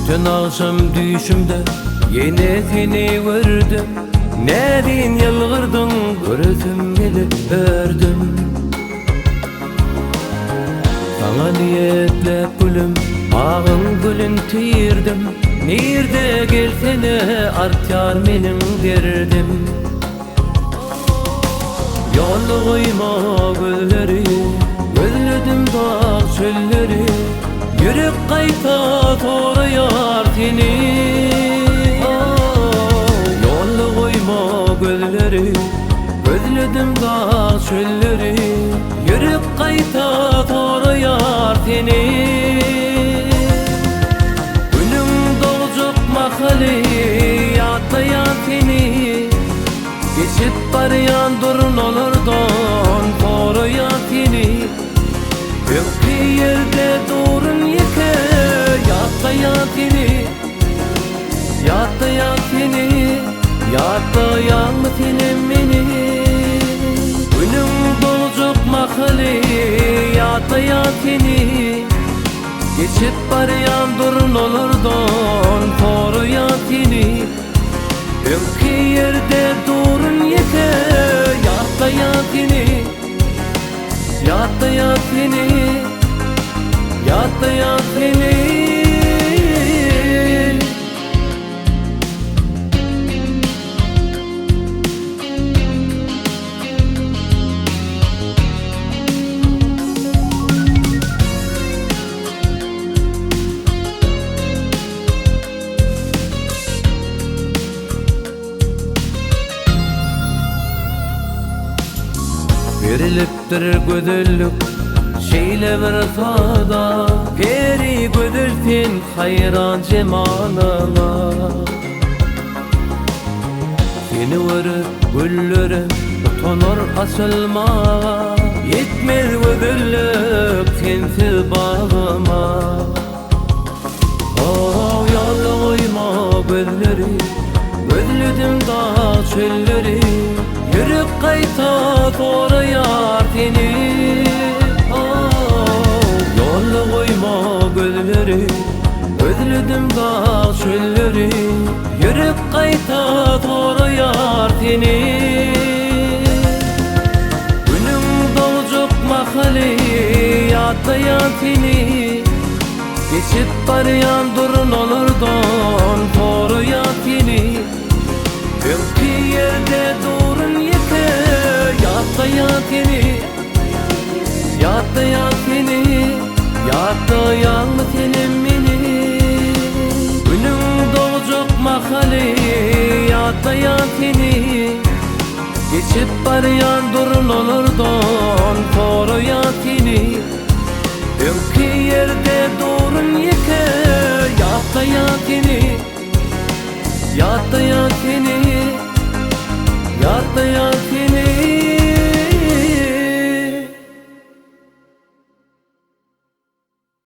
Dün akşam düşümde yine seni gördüm. Nedin yalgırdın göresim gelip verdim. Sana niyetlep gülüm ağın gülün tiyirdim. Nerede gelsene artar menim derdim. Yollu koyma gülleri, gözledim dağ çölleri. Yürek kayta torayar seni. Yollu koyma gülleri, gözledim dağ çölleri. Yürek kayta torayar seni. Günüm dolacak mahali yataya seni. Geçip barayan durun olurdan koruya seni. Öptü yerde durun yeke yataya seni. Yataya seni, yatayan senin beni. Günüm dolacak mahali yataya seni. Geçip barayan durun olurdan koruya seni. Öptü yerde durun yeke yataya seni. Yataya seni, yataya seni. Veriliptir güdüllük şeyle bir sada. Peri güdülsün hayran cemalına. Seni vırıp güllerim utanır asılma. Yetmez güdüllük sensiz bağıma. Oh yollu koyma gülleri, gözledim dağ çölleri. Yürek kayta torayar seni. Yollu koyma gülleri, özledim dağ çölleri. Yürek kayta torayar seni. Günüm dolacak mahali yataya seni. Geçip barayan durun olurdan koruya seni. Öptü yerde durun yeke yataya seni. Yataya seni, yatayan senin beni. Günüm dolacak mahali yataya seni. Geçip barayan durun olurdan koruya seni. Öptü yerde durun yeke yataya seni. Yataya seni, yataya seni.